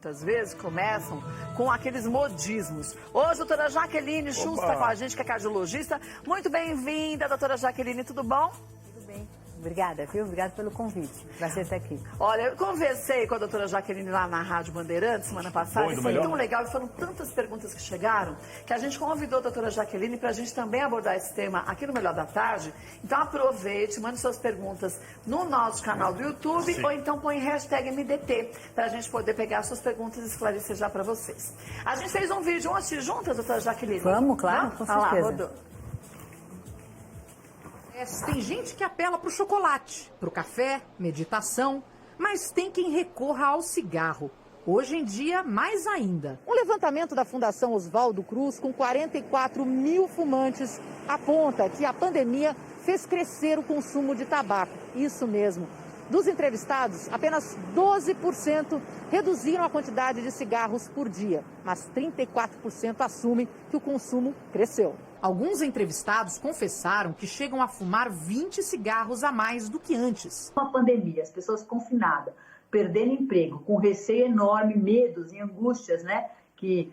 Muitas vezes começam com aqueles modismos. Hoje, a doutora Jaqueline Schultz está com a gente, que é cardiologista. Muito bem-vinda, doutora Jaqueline, tudo bom? Tudo bem. Obrigada, viu? Obrigada pelo convite. Prazer estar aqui. Olha, eu conversei com a doutora Jaqueline lá na Rádio Bandeirantes semana passada. E foi tão legal, e foram tantas perguntas que chegaram, que a gente convidou a doutora Jaqueline para a gente também abordar esse tema aqui no Melhor da Tarde. Então aproveite, mande suas perguntas no nosso canal do YouTube. Sim. Ou então põe hashtag MDT, para a gente poder pegar suas perguntas e esclarecer já para vocês. A gente fez um vídeo, vamos assistir juntas, doutora Jaqueline? Vamos, claro, com certeza. Lá, rodou. Tem gente que apela para o chocolate, para o café, meditação, mas tem quem recorra ao cigarro. Hoje em dia, mais ainda. Um levantamento da Fundação Oswaldo Cruz, com 44 mil fumantes, aponta que a pandemia fez crescer o consumo de tabaco. Isso mesmo. Dos entrevistados, apenas 12% reduziram a quantidade de cigarros por dia, mas 34% assumem que o consumo cresceu. Alguns entrevistados confessaram que chegam a fumar 20 cigarros a mais do que antes. Com a pandemia, as pessoas confinadas, perdendo emprego, com receio enorme, medos e angústias, né, que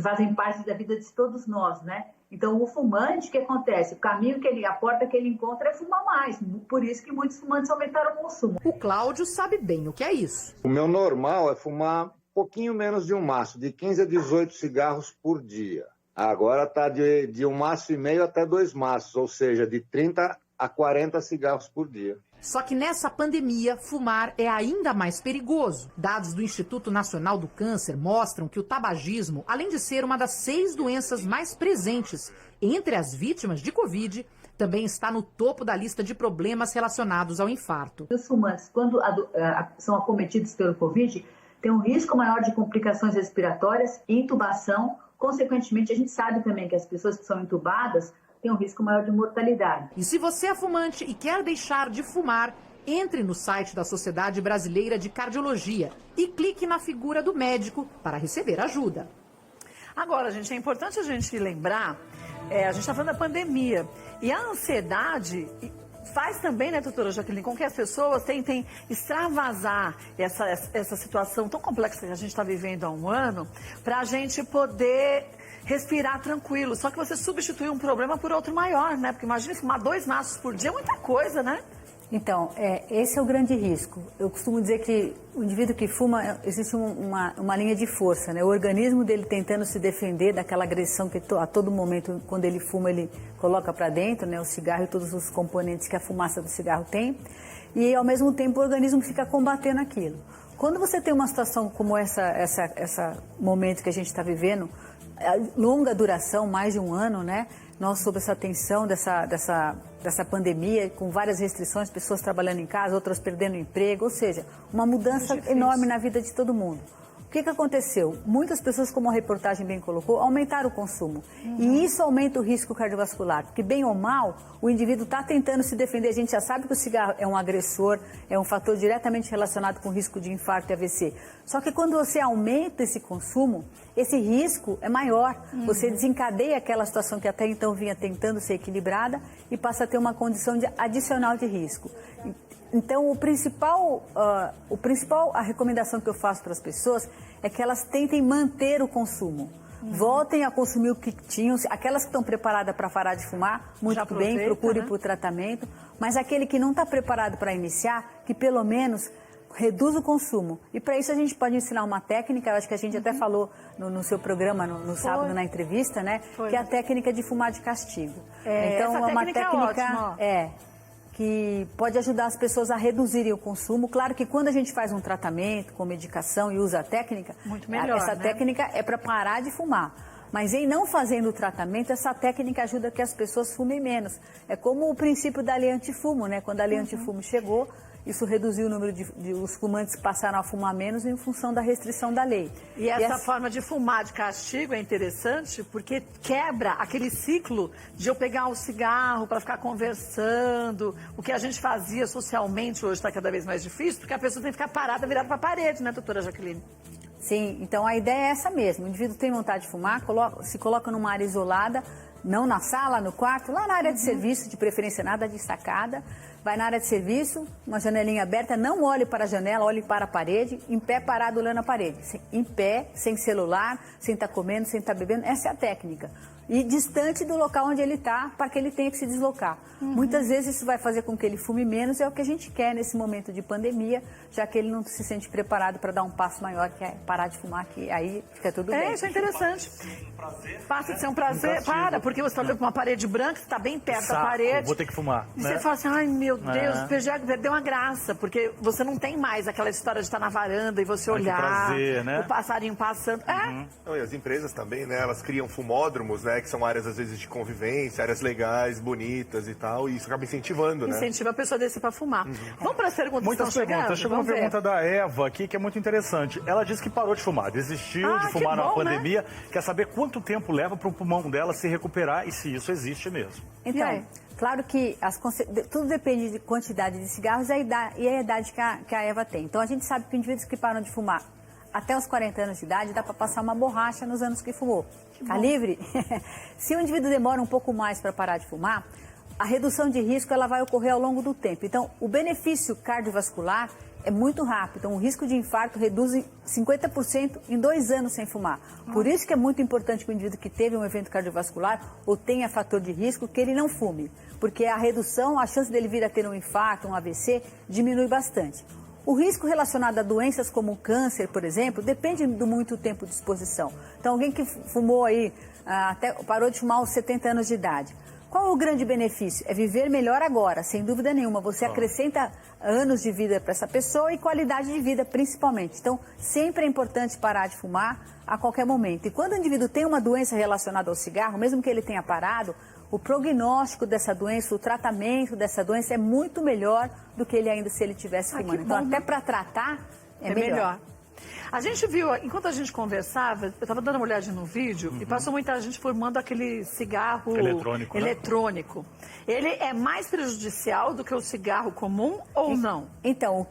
fazem parte da vida de todos nós, né? Então, o fumante, o que acontece? O caminho a porta que ele encontra é fumar mais. Por isso que muitos fumantes aumentaram o consumo. O Cláudio sabe bem o que é isso. O meu normal é fumar pouquinho menos de um maço, de 15 a 18 cigarros por dia. Agora está de um maço e meio até 2 maços, ou seja, de 30 a 40 cigarros por dia. Só que nessa pandemia, fumar é ainda mais perigoso. Dados do Instituto Nacional do Câncer mostram que o tabagismo, além de ser uma das 6 doenças mais presentes entre as vítimas de Covid, também está no topo da lista de problemas relacionados ao infarto. Os fumantes, quando são acometidos pelo Covid, têm um risco maior de complicações respiratórias e intubação. Consequentemente, a gente sabe também que as pessoas que são intubadas têm um risco maior de mortalidade. E se você é fumante e quer deixar de fumar, entre no site da Sociedade Brasileira de Cardiologia e clique na figura do médico para receber ajuda. Agora, gente, é importante a gente lembrar, a gente está falando da pandemia, e a ansiedade faz também, né, doutora Jaqueline, com que as pessoas tentem extravasar essa situação tão complexa que a gente está vivendo há um ano, para a gente poder respirar tranquilo. Só que você substitui um problema por outro maior, né? Porque imagina fumar 2 maços por dia é muita coisa, né? Então, esse é o grande risco. Eu costumo dizer que o indivíduo que fuma, existe uma linha de força, né? O organismo dele tentando se defender daquela agressão que a todo momento, quando ele fuma, ele coloca para dentro, né? O cigarro e todos os componentes que a fumaça do cigarro tem. E, ao mesmo tempo, o organismo fica combatendo aquilo. Quando você tem uma situação como esse momento que a gente está vivendo, longa duração, mais de um ano, né? Nós, sob essa tensão dessa pandemia, com várias restrições, pessoas trabalhando em casa, outras perdendo emprego, ou seja, uma mudança enorme na vida de todo mundo. O que aconteceu? Muitas pessoas, como a reportagem bem colocou, aumentaram o consumo. E isso aumenta o risco cardiovascular, porque bem ou mal, o indivíduo está tentando se defender. A gente já sabe que o cigarro é um agressor, é um fator diretamente relacionado com o risco de infarto e AVC. Só que quando você aumenta esse consumo, esse risco é maior. Você desencadeia aquela situação que até então vinha tentando ser equilibrada e passa a ter uma condição adicional de risco. Então, a recomendação que eu faço para as pessoas é que elas tentem manter o consumo. Voltem a consumir o que tinham. Aquelas que estão preparadas para parar de fumar, muito bem, procurem por tratamento. Mas aquele que não está preparado para iniciar, que pelo menos reduz o consumo. E para isso a gente pode ensinar uma técnica, eu acho que a gente até falou no seu programa, no sábado, na entrevista, né? Que é a técnica de fumar de castigo. Então, é uma técnica que pode ajudar as pessoas a reduzirem o consumo. Claro que quando a gente faz um tratamento com medicação e usa a técnica, muito melhor, essa técnica é para parar de fumar. Mas em não fazendo o tratamento, essa técnica ajuda que as pessoas fumem menos. É como o princípio da lei antifumo, né? Quando a lei antifumo chegou, isso reduziu o número de os fumantes que passaram a fumar menos em função da restrição da lei. E essa forma de fumar de castigo é interessante porque quebra aquele ciclo de eu pegar o cigarro para ficar conversando. O que a gente fazia socialmente hoje está cada vez mais difícil, porque a pessoa tem que ficar parada, virada para a parede, né, doutora Jaqueline? Sim, então a ideia é essa mesmo. O indivíduo tem vontade de fumar, se coloca numa área isolada, não na sala, no quarto, lá na área de serviço, de preferência nada de sacada. vai na área de serviço, uma janelinha aberta, não olhe para a janela, olhe para a parede, em pé parado olhando a parede. Em pé, sem celular, sem estar comendo, sem estar bebendo, essa é a técnica. E distante do local onde ele está, para que ele tenha que se deslocar. Muitas vezes isso vai fazer com que ele fume menos, é o que a gente quer nesse momento de pandemia, já que ele não se sente preparado para dar um passo maior, que é parar de fumar, que aí fica tudo bem. Isso é interessante. Passa de ser um prazer, porque você está olhando para uma parede branca, você está bem perto da parede. Vou ter que fumar. E você fala assim, ai meu Deus, perdeu uma graça, porque você não tem mais aquela história de estar na varanda e você olhar prazer, né? o passarinho passando. Não, e as empresas também, né? Elas criam fumódromos, né? Que são áreas, às vezes, de convivência, áreas legais, bonitas e tal, e isso acaba incentivando, né? Incentiva a pessoa a descer para fumar. Vamos para as perguntas Muitas que estão chegando? perguntas. Chegou uma pergunta da Eva aqui, que é muito interessante. Ela disse que parou de fumar, desistiu de fumar na pandemia. Quer saber quanto tempo leva para o pulmão dela se recuperar e se isso existe mesmo. Então, claro que tudo depende de quantidade de cigarros e a idade que a Eva tem. Então, a gente sabe que indivíduos que param de fumar até os 40 anos de idade, dá para passar uma borracha nos anos que fumou. Tá livre? Se o indivíduo demora um pouco mais para parar de fumar, a redução de risco ela vai ocorrer ao longo do tempo. Então, o benefício cardiovascular é muito rápido. Então, o risco de infarto reduz em 50% em 2 anos sem fumar. Por isso que é muito importante que o indivíduo que teve um evento cardiovascular ou tenha fator de risco, que ele não fume. Porque a redução, a chance dele vir a ter um infarto, um AVC, diminui bastante. O risco relacionado a doenças como o câncer, por exemplo, depende do muito tempo de exposição. Então, alguém que fumou aí, parou de fumar aos 70 anos de idade. Qual é o grande benefício? É viver melhor agora, sem dúvida nenhuma. Você acrescenta anos de vida para essa pessoa e qualidade de vida, principalmente. Então, sempre é importante parar de fumar a qualquer momento. E quando o indivíduo tem uma doença relacionada ao cigarro, mesmo que ele tenha parado, o prognóstico dessa doença, o tratamento dessa doença é muito melhor do que ele ainda se ele estivesse fumando. Então, até para tratar, é melhor. A gente viu, enquanto a gente conversava, eu estava dando uma olhadinha no vídeo e passou muita gente formando aquele cigarro eletrônico. Ele é mais prejudicial do que o cigarro comum ou não? Então,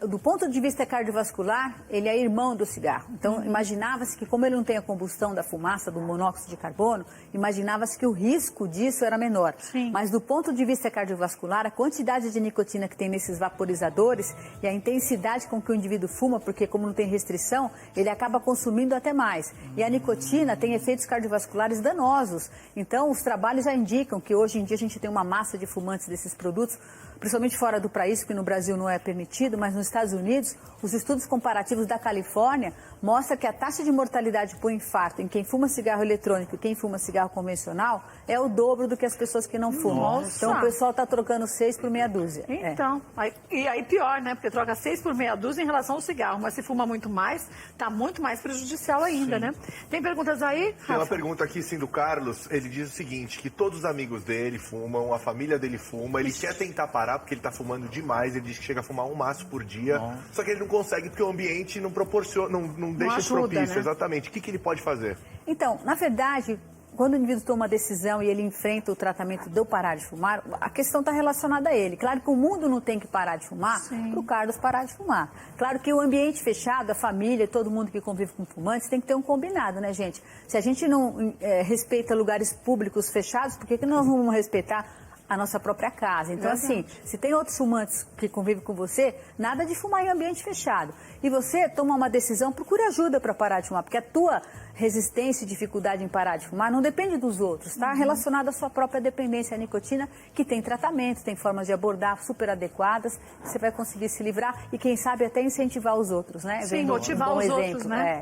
do ponto de vista cardiovascular, ele é irmão do cigarro. Então, imaginava-se que, como ele não tem a combustão da fumaça, do monóxido de carbono, imaginava-se que o risco disso era menor. Sim. Mas, do ponto de vista cardiovascular, a quantidade de nicotina que tem nesses vaporizadores e a intensidade com que o indivíduo fuma, porque como não tem restrição, ele acaba consumindo até mais. E a nicotina tem efeitos cardiovasculares danosos. Então, os trabalhos já indicam que hoje em dia a gente tem uma massa de fumantes desses produtos, principalmente fora do país, porque no Brasil não é permitido, mas nos Estados Unidos, os estudos comparativos da Califórnia mostram que a taxa de mortalidade por infarto em quem fuma cigarro eletrônico e quem fuma cigarro convencional é o dobro do que as pessoas que não fumam. Nossa. Então, o pessoal está trocando 6 por meia dúzia. Então, e aí pior, né? Porque troca 6 por meia dúzia em relação ao cigarro, mas se fuma muito mais, tá muito mais prejudicial ainda, né? Tem perguntas aí, Rafa? Tem uma pergunta aqui, sim, do Carlos. Ele diz o seguinte, que todos os amigos dele fumam, a família dele fuma, ele quer tentar parar porque ele tá fumando demais, ele diz que chega a fumar um maço por dia, só que ele não consegue porque o ambiente não proporciona, não deixa ajuda, propício, né? Exatamente. O que ele pode fazer? Então, na verdade, quando o indivíduo toma uma decisão e ele enfrenta o tratamento de eu parar de fumar, a questão está relacionada a ele. Claro que o mundo não tem que parar de fumar para o Carlos parar de fumar. Claro que o ambiente fechado, a família, todo mundo que convive com fumantes, tem que ter um combinado, né, gente? Se a gente não respeita lugares públicos fechados, por que nós vamos respeitar a nossa própria casa? Então, assim, se tem outros fumantes que convivem com você, nada de fumar em ambiente fechado. E você toma uma decisão, procure ajuda para parar de fumar, porque a tua resistência e dificuldade em parar de fumar não depende dos outros, está relacionado à sua própria dependência à nicotina, que tem tratamento, tem formas de abordar super adequadas, você vai conseguir se livrar e, quem sabe, até incentivar os outros, né? Sim, motivar os outros, né?